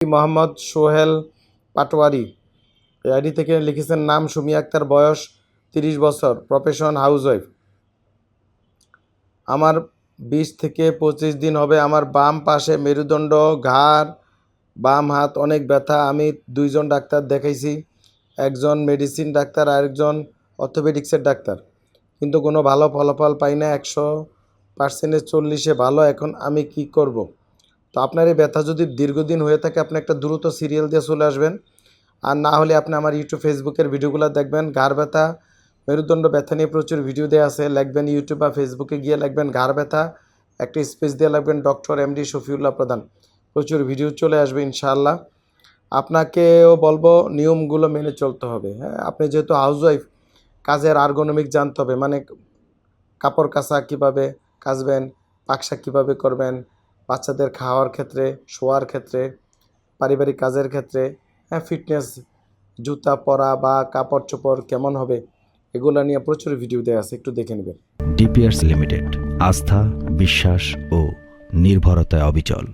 মোহাম্মদ সোহেল পাটোয়ারি এই আইডি থেকে লিখেছেন, নাম সুমি আক্তার, বয়স 30 বছর, প্রফেশন হাউসওয়াইফ। আমার 20 থেকে 25 দিন হবে আমার বাম পাশে মেরুদণ্ড, ঘাড়, বাম হাত অনেক ব্যথা। আমি 2 জন ডাক্তার দেখাইছি, একজন মেডিসিন ডাক্তার আর একজন অর্থোপেডিক্সের ডাক্তার, কিন্তু কোনো ভালো ফলাফল পাই না। 100%-এ 40-এ ভালো। এখন আমি কি করব? তো আপনার এই ব্যথা যদি দীর্ঘদিন হয়ে থাকে, আপনি একটা দ্রুত সিরিয়াল দিয়ে চলে আসবেন, আর না হলে আপনি আমার ইউটিউব ফেসবুকের ভিডিওগুলো দেখবেন। ঘাড় ব্যথা, মেরুদণ্ড ব্যথা নিয়ে প্রচুর ভিডিও দেওয়া আছে, লিখবেন ইউটিউব বা ফেসবুকে গিয়ে লিখবেন ঘাড় ব্যথা, একটা স্পেস দিয়ে লিখবেন ডক্টর এমডি শফিউল্লাহ প্রধান, প্রচুর ভিডিও চলে আসবে ইনশাআল্লাহ। আপনাকেও বলবো নিয়মগুলো মেনে চলতে হবে। হ্যাঁ, আপনি যেহেতু হাউসওয়াইফ, কাজের আর্গোনমিক জানতে হবে, মানে কাপড় কাচা কীভাবে কাচবেন, পাকশাক কীভাবে করবেন, বাচ্চাদের খাওয়ার ক্ষেত্রে, শোয়ার ক্ষেত্রে, পারিবারিক কাজের ক্ষেত্রে, হ্যাঁ, ফিটনেস, জুতা পরা বা কাপড় চোপড় কেমন হবে, এগুলো নিয়ে প্রচুর ভিডিও দেওয়া আছে, একটু দেখে নেবেন। ডিপিয়ার্স লিমিটেড, আস্থা, বিশ্বাস ও নির্ভরতায় অবিচল।